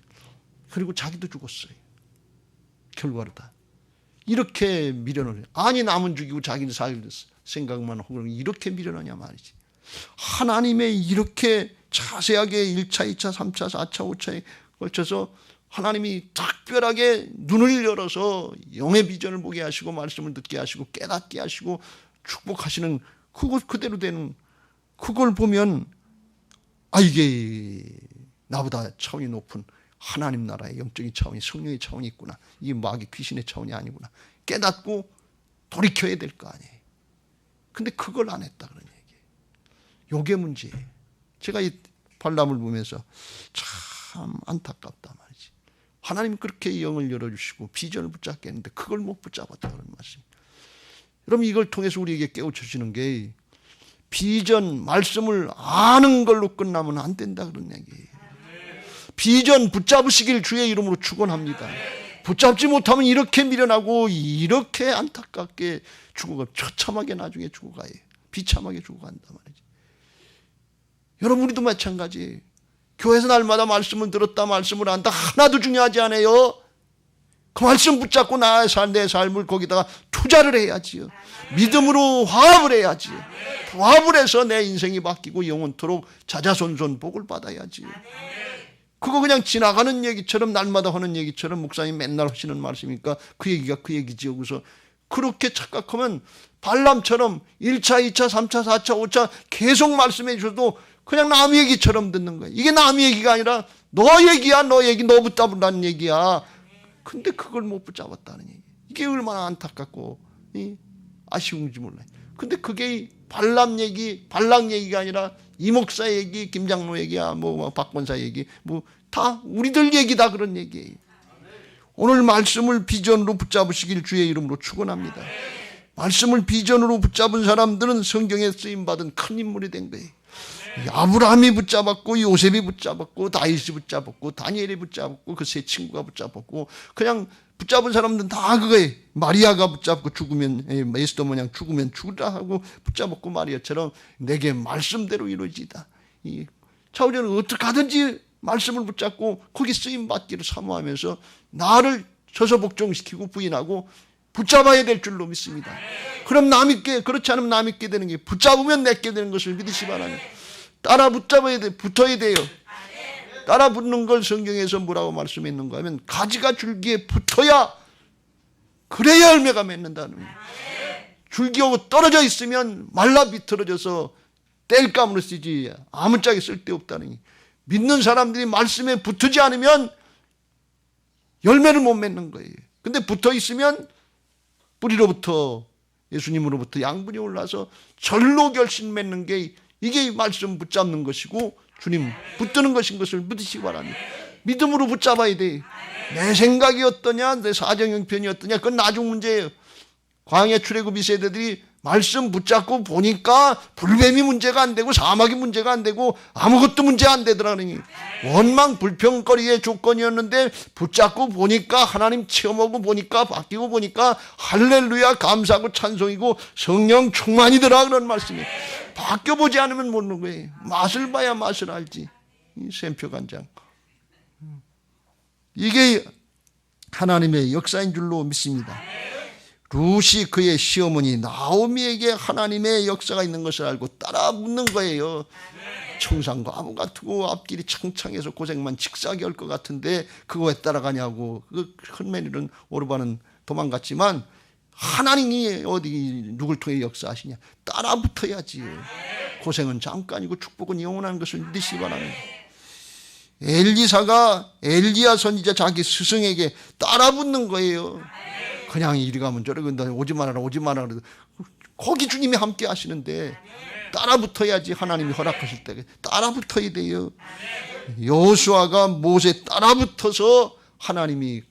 그리고 자기도 죽었어요. 결과로 다. 이렇게 미련을, 아니 남은 죽이고 자기는 살 생각만 하고 이렇게 미련하냐 말이지. 하나님의 이렇게 자세하게 1차, 2차, 3차, 4차, 5차에 걸쳐서 하나님이 특별하게 눈을 열어서 영의 비전을 보게 하시고 말씀을 듣게 하시고 깨닫게 하시고 축복하시는 그것 그대로 되는 그걸 보면 아, 이게 나보다 차원이 높은 하나님 나라의 영적인 차원이 성령의 차원이 있구나. 이게 마귀 귀신의 차원이 아니구나. 깨닫고 돌이켜야 될 거 아니에요. 근데 그걸 안 했다 그런 얘기예요. 이게 문제예요. 제가 이 발람을 보면서 참 안타깝단 말이지. 하나님이 그렇게 영을 열어주시고 비전을 붙잡게 했는데 그걸 못 붙잡았다 그런 말씀. 여러분 이걸 통해서 우리에게 깨우쳐주시는 게 비전 말씀을 아는 걸로 끝나면 안 된다 그런 얘기예요. 비전 붙잡으시길 주의 이름으로 축원합니다. 붙잡지 못하면 이렇게 미련하고 이렇게 안타깝게 죽어가 처참하게 나중에 죽어가요. 비참하게 죽어간단 말이지. 여러분 우리도 마찬가지예요. 교회에서 날마다 말씀을 들었다 말씀을 안다 하나도 중요하지 않아요. 그 말씀 붙잡고 내 삶을 거기다가 투자를 해야지요. 믿음으로 화합을 해야지요. 화합을 해서 내 인생이 바뀌고 영원토록 자자손손 복을 받아야지요. 그거 그냥 지나가는 얘기처럼 날마다 하는 얘기처럼 목사님 맨날 하시는 말씀이니까 그 얘기가 그 얘기지요. 그래서 그렇게 착각하면 발람처럼 1차, 2차, 3차, 4차, 5차 계속 말씀해 주셔도 그냥 남 얘기처럼 듣는 거예요. 이게 남 얘기가 아니라 너 얘기야. 너 얘기 너 붙잡으라는 얘기야. 근데 그걸 못 붙잡았다는 얘기. 이게 얼마나 안타깝고 아쉬운지 몰라요. 근데 그게 발람 얘기, 발락 얘기가 아니라 이 목사 얘기, 김장로 얘기야, 박 권사 얘기, 다 우리들 얘기다 그런 얘기예요. 오늘 말씀을 비전으로 붙잡으시길 주의 이름으로 축원합니다. 말씀을 비전으로 붙잡은 사람들은 성경에 쓰임 받은 큰 인물이 된 거예요. 아브라함이 붙잡았고 요셉이 붙잡았고 다윗이 붙잡았고 다니엘이 붙잡았고 그 세 친구가 붙잡았고 그냥 붙잡은 사람들은 다 그거예요. 마리아가 붙잡고 죽으면 에스더 모양 죽으면 죽으라 하고 붙잡았고 마리아처럼 내게 말씀대로 이루어지다. 자 우리는 어떻게 하든지 말씀을 붙잡고 거기 쓰임 받기를 사모하면서 나를 저서복종시키고 부인하고 붙잡아야 될 줄로 믿습니다. 그럼 남 있게 그렇지 않으면 남 있게 되는 게 붙잡으면 내게 되는 것을 믿으시 바랍니다. 따라 붙잡아야 돼. 붙어야 돼요. 따라 붙는 걸 성경에서 뭐라고 말씀했는가 하면 가지가 줄기에 붙어야 그래야 열매가 맺는다는 거예요. 줄기하고 떨어져 있으면 말라 비틀어져서 땔감으로 쓰지 아무짝에 쓸데없다는 거예요. 믿는 사람들이 말씀에 붙지 않으면 열매를 못 맺는 거예요. 근데 붙어 있으면 뿌리로부터 예수님으로부터 양분이 올라서 절로 결신 맺는 게 이게 말씀 붙잡는 것이고 주님 붙드는 것인 것을 믿으시기 바랍니다. 믿음으로 붙잡아야 돼. 내 생각이 어떠냐, 내 사정 형편이 어떠냐, 그건 나중 문제예요. 광야 출애굽 세대들이 말씀 붙잡고 보니까 불뱀이 문제가 안 되고 사막이 문제가 안 되고 아무것도 문제 안 되더라니. 원망 불평거리의 조건이었는데 붙잡고 보니까 하나님 체험하고 보니까 바뀌고 보니까 할렐루야 감사하고 찬송이고 성령 충만이더라 그런 말씀이. 바뀌어보지 않으면 모르는 거예요. 맛을 봐야 맛을 알지. 이 샘표간장. 이게 하나님의 역사인 줄로 믿습니다. 룻이 그의 시어머니 나오미에게 하나님의 역사가 있는 것을 알고 따라 묻는 거예요. 청산과 암 같고 앞길이 창창해서 고생만 직사게 할 것 같은데 그거 왜 따라가냐고. 그 큰 오르바는 도망갔지만 하나님이 어디 누굴 통해 역사하시냐. 따라 붙어야지. 고생은 잠깐이고 축복은 영원한 것을 믿으시기 바랍니다. 엘리사가 엘리야 선지자 자기 스승에게 따라 붙는 거예요. 그냥 이리 가면 저리 간다. 오지 말아라 오지 말아라. 거기 주님이 함께 하시는데 따라 붙어야지. 하나님이 허락하실 때 따라 붙어야 돼요. 여호수아가 모세 따라 붙어서 하나님이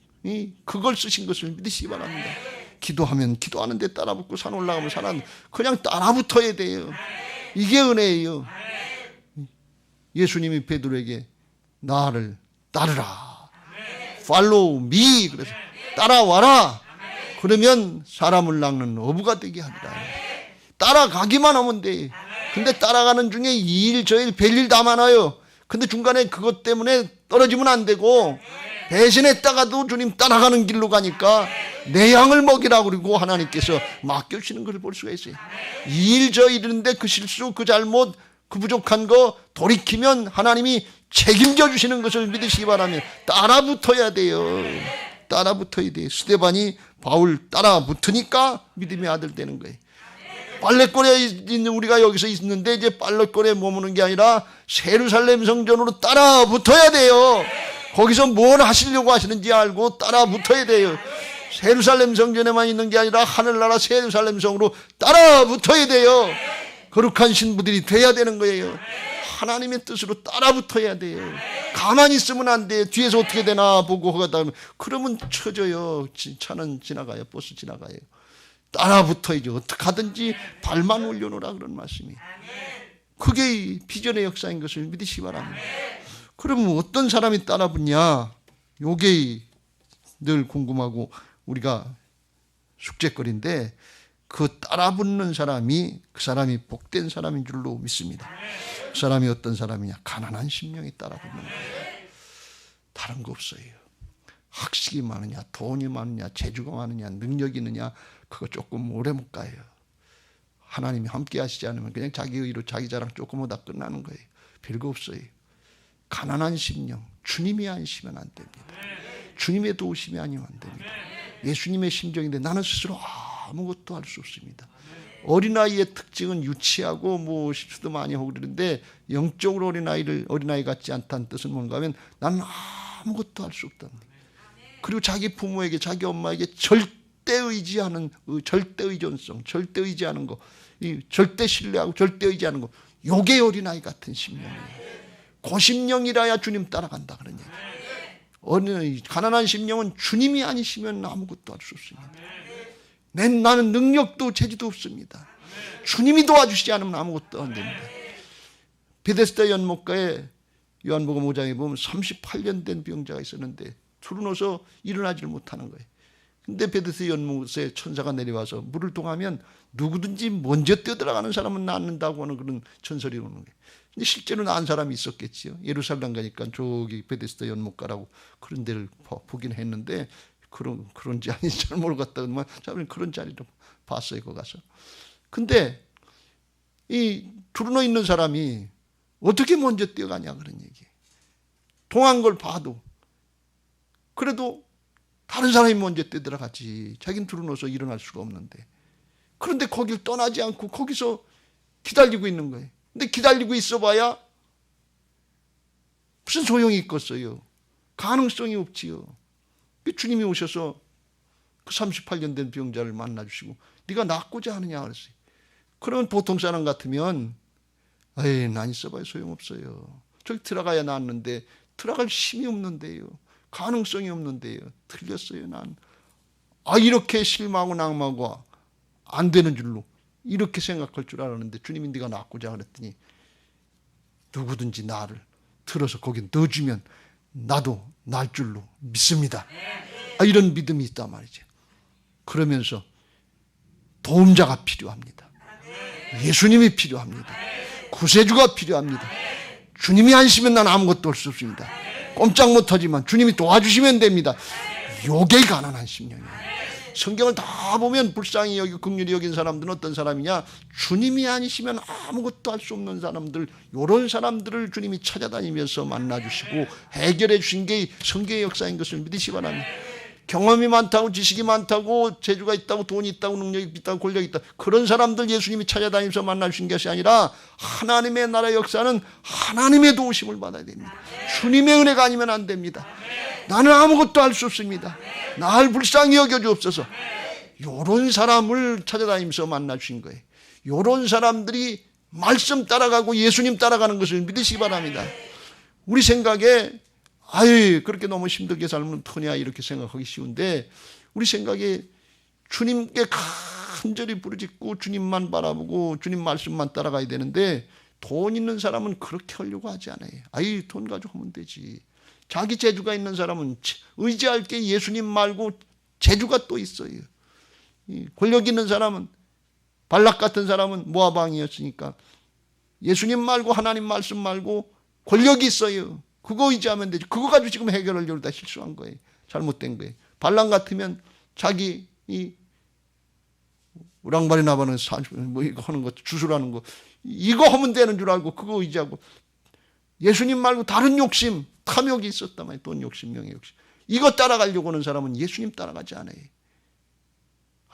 그걸 쓰신 것을 믿으시기 바랍니다. 기도하면 기도하는데 따라 붙고 산 올라가면 산 그냥 따라 붙어야 돼요. 이게 은혜예요. 예수님이 베드로에게 나를 따르라. Follow me. 그래서 따라와라. 그러면 사람을 낚는 어부가 되게 하리라. 따라가기만 하면 돼. 근데 따라가는 중에 이 일 저 일 별일 다 많아요. 근데 중간에 그것 때문에 떨어지면 안 되고 배신했다가도 주님 따라가는 길로 가니까 내 양을 먹이라고 그러고 하나님께서 맡겨주시는 것을 볼 수가 있어요. 이 일 저 일인데 그 실수 그 잘못 그 부족한 거 돌이키면 하나님이 책임져 주시는 것을 믿으시기 바랍니다. 따라 붙어야 돼요. 따라 붙어야 돼요. 스데반이 바울 따라 붙으니까 믿음의 아들 되는 거예요. 빨랫골에 있는 우리가 여기서 있는데 이제 빨랫골에 머무는 게 아니라 예루살렘 성전으로 따라 붙어야 돼요. 거기서 뭘 하시려고 하시는지 알고 따라 붙어야 돼요. 예루살렘 성전에만 있는 게 아니라 하늘나라 예루살렘 성으로 따라 붙어야 돼요. 거룩한 신부들이 돼야 되는 거예요. 하나님의 뜻으로 따라 붙어야 돼요. 가만히 있으면 안 돼요. 뒤에서 어떻게 되나 보고 하다 보면 그러면 쳐져요. 차는 지나가요. 버스 지나가요. 따라 붙어야죠. 어떻게 하든지 발만 올려놓으라 그런 말씀이. 그게 비전의 역사인 것을 믿으시기 바랍니다. 그러면 어떤 사람이 따라 붙냐? 요게 늘 궁금하고 우리가 숙제거리인데 그 따라 붙는 사람이 그 사람이 복된 사람인 줄로 믿습니다. 그 사람이 어떤 사람이냐? 가난한 심령이 따라 붙는 거예요. 다른 거 없어요. 학식이 많으냐, 돈이 많으냐, 재주가 많으냐, 능력이 있느냐 그거 조금 오래 못 가요. 하나님이 함께 하시지 않으면 그냥 자기 의로 자기 자랑 조금 하다 끝나는 거예요. 별거 없어요. 가난한 심령, 주님이 아니시면 안 됩니다. 주님의 도우심이 아니면 안 됩니다. 예수님의 심정인데 나는 스스로 아무것도 할 수 없습니다. 어린아이의 특징은 유치하고 뭐 실수도 많이 하고 그러는데 영적으로 어린아이 같지 않다는 뜻은 뭔가 하면 나는 아무것도 할 수 없답니다. 그리고 자기 부모에게 자기 엄마에게 절대 의지하는 절대 의존성, 절대 의지하는 거, 이 절대 신뢰하고 절대 의지하는 거, 요게 어린아이 같은 심령이에요. 그 심령이라야 주님 따라간다 그런 얘기예요. 가난한 심령은 주님이 아니시면 아무것도 할 수 없습니다. 나는 능력도 재주도 없습니다. 주님이 도와주시지 않으면 아무것도 안 됩니다. 베데스다 연못가에 요한복음 5장에 보면 38년 된 병자가 있었는데 두루누워서 일어나지를 못하는 거예요. 근데 베데스다 연못에 천사가 내려와서 물을 통하면 누구든지 먼저 뛰어들어가는 사람은 낫는다고 하는 그런 전설이 오는 거예요. 근데 실제로 나은 사람이 있었겠지요. 예루살렘 가니까 저기 베데스다 연못가라고 그런 데를 보긴 했는데 그런지 아닌지 잘 모르겠다만 그런 자리를 봤어요. 거기 가서. 근데 이 두루누워 있는 사람이 어떻게 먼저 뛰어가냐 그런 얘기예요. 동한 걸 봐도 그래도 다른 사람이 먼저 뛰어들어가지. 자기는 두루누워서 일어날 수가 없는데. 그런데 거길 떠나지 않고 거기서 기다리고 있는 거예요. 근데 기다리고 있어봐야 무슨 소용이 있겠어요. 가능성이 없지요. 주님이 오셔서 그 38년 된 병자를 만나주시고 네가 낫고자 하느냐 그랬어요. 그러면 보통 사람 같으면 에이, 난 있어봐야 소용없어요. 저기 들어가야 낫는데 들어갈 힘이 없는데요. 가능성이 없는데요. 틀렸어요, 난. 이렇게 실망하고 낙마하고 안 되는 줄로 이렇게 생각할 줄 알았는데 주님이 네가 낫고자 그랬더니 누구든지 나를 들어서 거기 넣어주면 나도 날 줄로 믿습니다. 이런 믿음이 있단 말이죠. 그러면서 도움자가 필요합니다. 예수님이 필요합니다. 구세주가 필요합니다. 주님이 안 시면 난 아무것도 할 수 없습니다. 꼼짝 못하지만 주님이 도와주시면 됩니다. 요게 가난한 심령이에요. 성경을 다 보면 불쌍히 여기고 긍휼히 여긴 사람들은 어떤 사람이냐? 주님이 아니시면 아무것도 할 수 없는 사람들, 이런 사람들을 주님이 찾아다니면서 만나주시고 해결해 주신 게 성경의 역사인 것을 믿으시기 바랍니다. 경험이 많다고 지식이 많다고 재주가 있다고 돈이 있다고 능력이 있다고 권력이 있다, 그런 사람들 예수님이 찾아다니면서 만나주신 것이 아니라 하나님의 나라의 역사는 하나님의 도우심을 받아야 됩니다. 주님의 은혜가 아니면 안 됩니다. 나는 아무것도 할 수 없습니다. 날 불쌍히 여겨주옵소서. 이런 사람을 찾아다니면서 만나주신 거예요. 이런 사람들이 말씀 따라가고 예수님 따라가는 것을 믿으시기 바랍니다. 우리 생각에 그렇게 너무 힘들게 살면 어떠냐 이렇게 생각하기 쉬운데, 우리 생각에 주님께 간절히 부르짖고 주님만 바라보고 주님 말씀만 따라가야 되는데, 돈 있는 사람은 그렇게 하려고 하지 않아요. 돈 가지고 하면 되지. 자기 재주가 있는 사람은 의지할 게 예수님 말고 재주가 또 있어요. 권력 있는 사람은, 발락 같은 사람은 모압 왕이었으니까 예수님 말고 하나님 말씀 말고 권력이 있어요. 그거 의지하면 되지. 그거 가지고 지금 해결하려고 다 실수한 거예요. 잘못된 거예요. 발람 같으면 자기 이 우랑바리 나바는 뭐 이거 하는 거, 주술하는 거, 이거 하면 되는 줄 알고 그거 의지하고 예수님 말고 다른 욕심, 탐욕이 있었단 말이에요. 돈 욕심, 명예 욕심. 이거 따라가려고 하는 사람은 예수님 따라가지 않아요.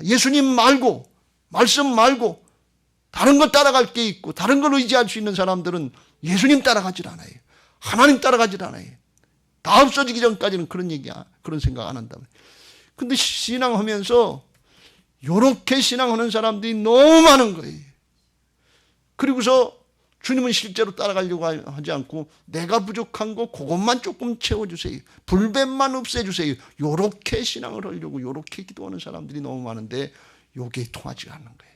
예수님 말고, 말씀 말고 다른 거 따라갈 게 있고 다른 걸 의지할 수 있는 사람들은 예수님 따라가질 않아요. 하나님 따라가질 않아요. 다 없어지기 전까지는 그런 얘기야, 그런 생각 안 한다. 근데 신앙하면서 이렇게 신앙하는 사람들이 너무 많은 거예요. 그리고서 주님은 실제로 따라가려고 하지 않고 내가 부족한 거 그것만 조금 채워주세요, 불뱀만 없애주세요, 이렇게 신앙을 하려고 이렇게 기도하는 사람들이 너무 많은데 이게 통하지 않는 거예요.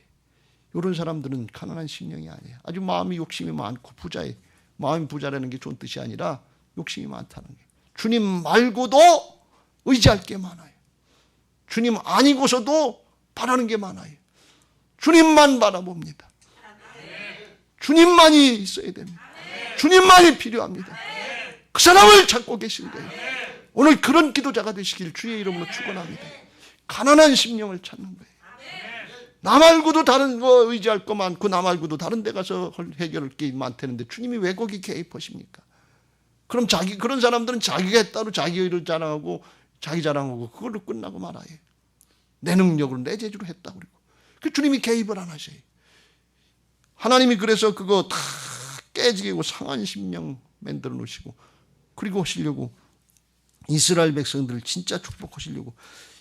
이런 사람들은 가난한 심령이 아니에요. 아주 마음이 욕심이 많고 부자예요. 마음이 부자라는 게 좋은 뜻이 아니라 욕심이 많다는 거예요. 주님 말고도 의지할 게 많아요. 주님 아니고서도 바라는 게 많아요. 주님만 바라봅니다. 주님만이 있어야 됩니다. 주님만이 필요합니다. 그 사람을 찾고 계신 거예요. 오늘 그런 기도자가 되시길 주의 이름으로 축원합니다. 가난한 심령을 찾는 거예요. 나 말고도 다른 거 의지할 거 많고 나 말고도 다른 데 가서 해결할 게 많다는데 주님이 왜 거기 개입하십니까? 그럼 그런 사람들은 자기가 했다로 자기 의를 자랑하고 자기 자랑하고 그걸로 끝나고 말아요. 내 능력으로 내 재주로 했다고 그러고. 그 주님이 개입을 안 하셔요. 하나님이 그래서 그거 다 깨지게 하고 상한 심령 만들어 놓으시고, 그리고 하시려고 이스라엘 백성들을 진짜 축복하시려고,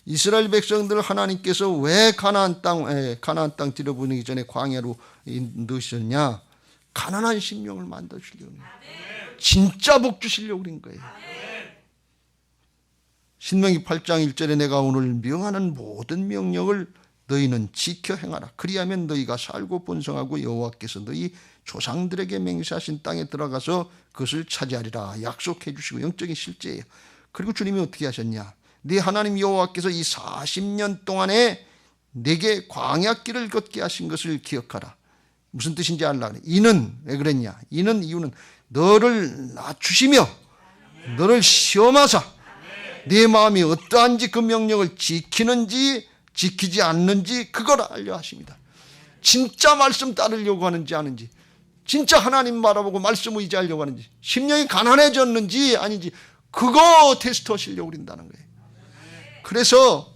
이스라엘 백성들을 하나님께서 왜 가나안 땅 들여보내기 전에 광야로 넣으셨냐? 가난한 심령을 만들어 주려고, 진짜 복 주시려고 그런 거예요. 신명기 8장 1절에 내가 오늘 명하는 모든 명령을 너희는 지켜 행하라. 그리하면 너희가 살고 번성하고 여호와께서 너희 조상들에게 맹세하신 땅에 들어가서 그것을 차지하리라 약속해 주시고, 영적인 실제예요. 그리고 주님이 어떻게 하셨냐? 네 하나님 여호와께서 이 40년 동안에 내게 광야길을 걷게 하신 것을 기억하라. 무슨 뜻인지 알라. 이는 왜 그랬냐? 이유는 너를 낮추시며 너를 시험하사 네 마음이 어떠한지 그 명령을 지키는지 지키지 않는지 그걸 알려 하십니다. 진짜 말씀 따르려고 하는지 아닌지, 진짜 하나님 바라보고 말씀 의지하려고 하는지, 심령이 가난해졌는지 아닌지 그거 테스트 하시려고 그런다는 거예요. 그래서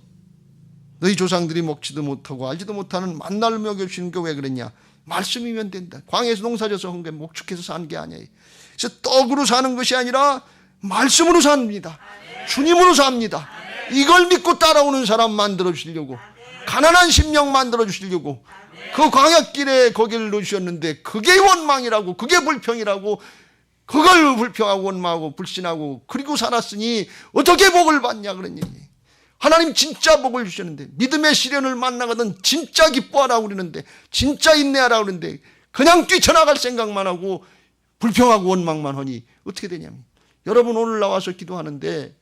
너희 조상들이 먹지도 못하고 알지도 못하는 만나를 먹여주시는 게 왜 그랬냐? 말씀이면 된다. 광야에서 농사져서 한 게 목축해서 산 게 아니에요. 그래서 떡으로 사는 것이 아니라 말씀으로 삽니다. 주님으로 삽니다. 이걸 믿고 따라오는 사람 만들어 주시려고, 가난한 심령 만들어 주시려고, 그 광야길에 거기를 놓으셨는데 그게 원망이라고, 그게 불평이라고, 그걸 불평하고 원망하고 불신하고 그리고 살았으니 어떻게 복을 받냐 그런 얘기. 하나님 진짜 복을 주셨는데, 믿음의 시련을 만나거든 진짜 기뻐하라고 그러는데, 진짜 인내하라고 그러는데 그냥 뛰쳐나갈 생각만 하고 불평하고 원망만 하니 어떻게 되냐면, 여러분 오늘 나와서 기도하는데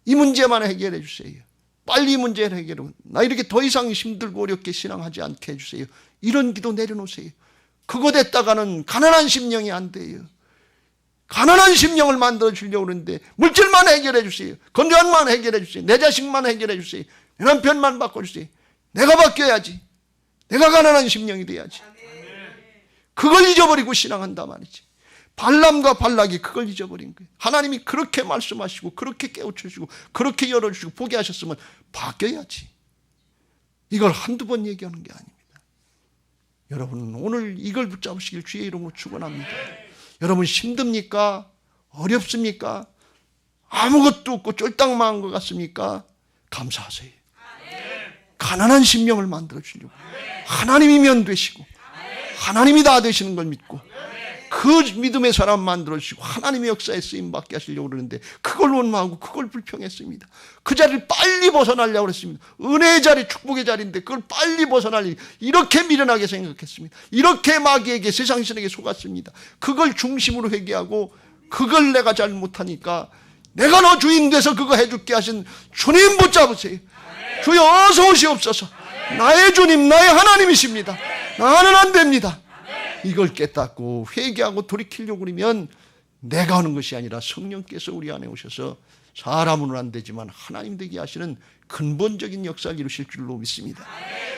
이 문제만 해결해 주세요. 빨리 이 문제를 해결해, 나 이렇게 더 이상 힘들고 어렵게 신앙하지 않게 해주세요. 이런 기도 내려놓으세요. 그거 됐다가는 가난한 심령이 안 돼요. 가난한 심령을 만들어 주려고 그러는데 물질만 해결해 주세요. 건강만 해결해 주세요. 내 자식만 해결해 주세요. 내 남편만 바꿔주세요. 내가 바뀌어야지. 내가 가난한 심령이 돼야지. 그걸 잊어버리고 신앙한단 말이지. 발람과 발락이 그걸 잊어버린 거예요. 하나님이 그렇게 말씀하시고 그렇게 깨우쳐주시고 그렇게 열어주시고 보게 하셨으면 바뀌어야지. 이걸 한두 번 얘기하는 게 아닙니다. 여러분 오늘 이걸 붙잡으시길 주의 이름으로 축원합니다. 여러분 힘듭니까? 어렵습니까? 아무것도 없고 쫄딱망한 것 같습니까? 감사하세요. 가난한 심령을 만들어 주려고 하나님이 면 되시고 하나님이 다 되시는 걸 믿고 그 믿음의 사람 만들어 주시고 하나님의 역사에 쓰임받게 하시려고 그러는데 그걸 원망하고 그걸 불평했습니다. 그 자리를 빨리 벗어나려고 했습니다. 은혜의 자리, 축복의 자리인데 그걸 빨리 벗어나려고 이렇게 미련하게 생각했습니다. 이렇게 마귀에게, 세상신에게 속았습니다. 그걸 중심으로 회개하고 그걸 내가 잘못하니까 내가 너 주인 돼서 그거 해줄게 하신 주님 붙잡으세요. 주여 어서 오시옵소서. 나의 주님, 나의 하나님이십니다. 나는 안 됩니다. 이걸 깨닫고 회개하고 돌이키려고 그러면 내가 하는 것이 아니라 성령께서 우리 안에 오셔서 사람으로는 안 되지만 하나님 되게 하시는 근본적인 역사를 이루실 줄로 믿습니다.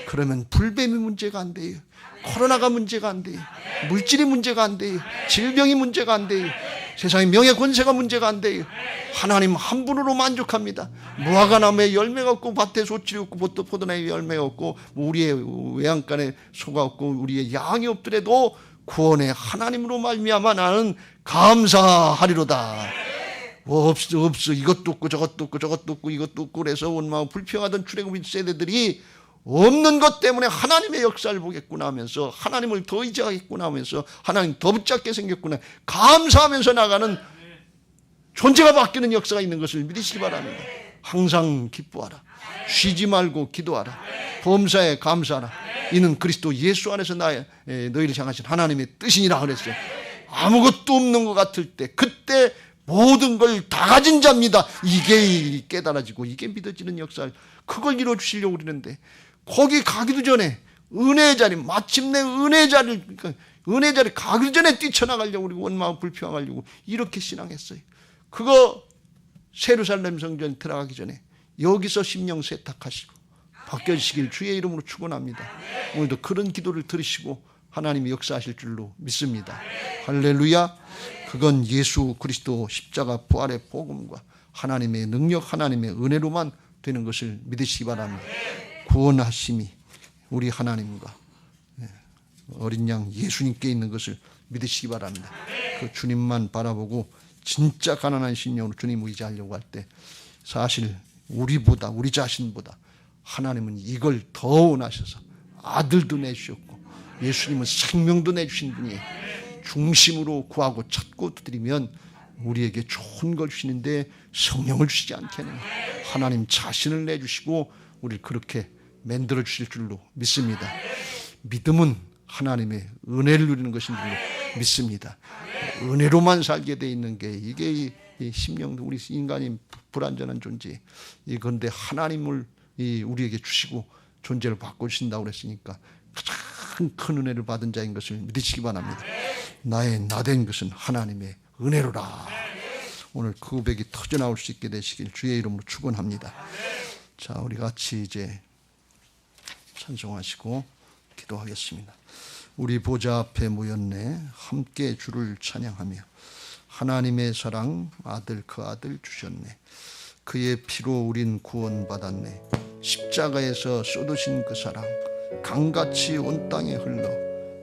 그러면 불뱀이 문제가 안 돼요. 코로나가 문제가 안 돼요. 물질이 문제가 안 돼요. 질병이 문제가 안 돼요. 세상의 명예 권세가 문제가 안 돼요. 하나님 한 분으로 만족합니다. 무화과 나무에 열매가 없고 밭에 소출이 없고 포도나무에 열매가 없고 우리의 외양간에 소가 없고 우리의 양이 없더라도 구원의 하나님으로 말미암아 나는 감사하리로다. 없어 이것도 없고 저것도 없고 저것도 없고 이것도 없고 그래서 원망하고 불평하던 출애굽 세대들이 없는 것 때문에 하나님의 역사를 보겠구나 하면서 하나님을 더 의지하겠구나 하면서 하나님 더 붙잡게 생겼구나 감사하면서 나가는 존재가 바뀌는 역사가 있는 것을 믿으시기 바랍니다. 항상 기뻐하라. 쉬지 말고 기도하라. 범사에 감사하라. 이는 그리스도 예수 안에서 너희를 향하신 하나님의 뜻이니라 그랬어요. 아무것도 없는 것 같을 때 그때 모든 걸 다 가진 자입니다. 이게 깨달아지고 이게 믿어지는 역사, 그걸 이루어주시려고 그러는데 거기 가기도 전에 은혜의 자리, 마침내 은혜의 자리, 그러니까 은혜의 자리 가기 전에 뛰쳐나가려고 그리고 원망하고 불평하려고 이렇게 신앙했어요. 그거 예루살렘 성전 들어가기 전에 여기서 심령 세탁하시고 바뀌어지시길 주의 이름으로 축원합니다. 오늘도 그런 기도를 들으시고 하나님이 역사하실 줄로 믿습니다. 할렐루야. 그건 예수 그리스도 십자가 부활의 복음과 하나님의 능력, 하나님의 은혜로만 되는 것을 믿으시기 바랍니다. 구원하심이 우리 하나님과 어린 양 예수님께 있는 것을 믿으시기 바랍니다. 그 주님만 바라보고 진짜 가난한 심령으로 주님 의지하려고 할 때 사실 우리보다, 우리 자신보다 하나님은 이걸 더 원하셔서 아들도 내주셨고 예수님은 생명도 내주신 분이에요. 중심으로 구하고 찾고 드리면 우리에게 좋은 걸 주시는데 성령을 주시지 않겠느냐. 하나님 자신을 내주시고 우리를 그렇게 만들어 주실 줄로 믿습니다. 믿음은 하나님의 은혜를 누리는 것인 줄로 믿습니다. 은혜로만 살게 돼 있는 게 이게 이 심령, 우리 인간이 불완전한 존재. 그런데 하나님을 우리에게 주시고 존재를 바꿔주신다고 그랬으니까 가장 큰 은혜를 받은 자인 것을 믿으시기 바랍니다. 나의 나된 것은 하나님의 은혜로라. 오늘 그 고백이 터져나올 수 있게 되시길 주의 이름으로 축원합니다. 자, 우리 같이 이제 찬송하시고 기도하겠습니다. 우리 보좌 앞에 모였네. 함께 주를 찬양하며 하나님의 사랑 아들 그 아들 주셨네. 그의 피로 우린 구원받았네. 십자가에서 쏟으신 그 사랑 강같이 온 땅에 흘러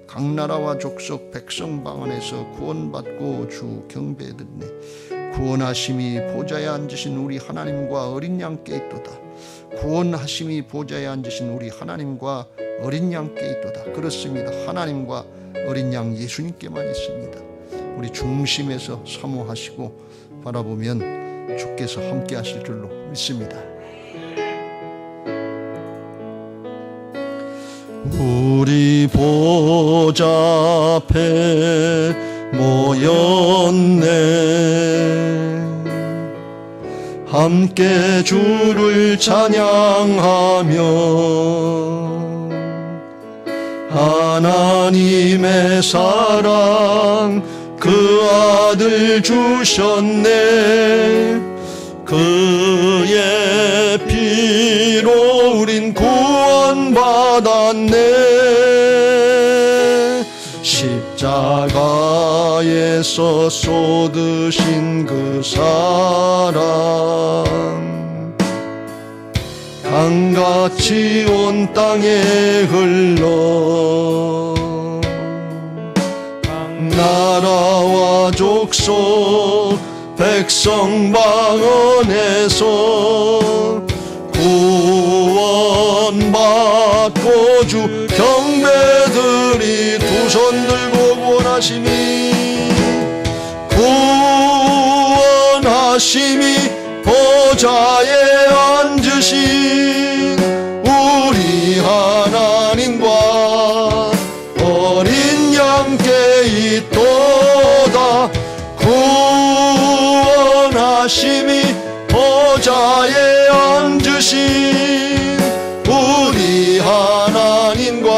각 나라와 족속 백성 방언에서 구원받고 주 경배드리네. 구원하심이 보좌에 앉으신 우리 하나님과 어린 양께 있도다. 구원하심이 보좌에 앉으신 우리 하나님과 어린 양께 있도다. 그렇습니다. 하나님과 어린 양 예수님께만 있습니다. 우리 중심에서 사모하시고 바라보면 주께서 함께 하실 줄로 믿습니다. 우리 보좌 앞에 모였네. 함께 주를 찬양하며 하나님의 사랑 그 아들 주셨네. 그의 피로 우린 구원받았네. 십자가에서 쏟으신 그 사랑 강같이 온 땅에 흘러 나라와 족속 백성 방언에서 구원받고 주 경배들이 두 손 들고 구원하심이 보좌에 앉으신 우리 하나님과 어린 양께 있도다. 구원하심이 보좌에 앉으신 우리 하나님과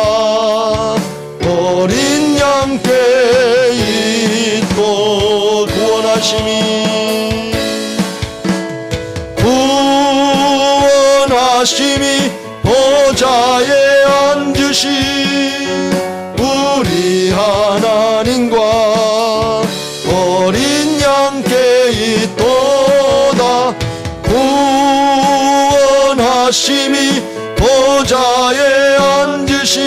어린 양께 있도. 구원하심이 보좌에 앉으신 우리 하나님과 어린 양께 있도다. 구원하심이 보좌에 앉으신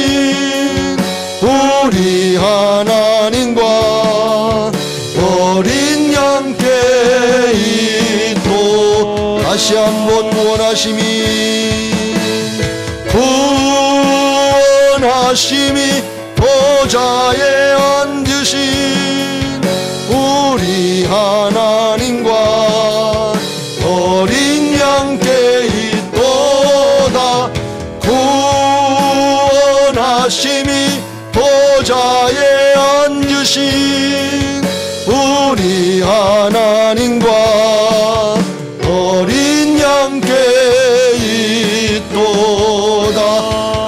우리 하나님과 어린 양께 있도. 다시 한번 구원하심이 보좌에 앉으신 우리 하나님과 어린 양께 있도다. 구원하심이 보좌에 앉으신 우리 하나님과 어린 양께 있도다.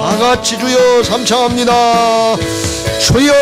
다같이 주여 삼창합니다. 주여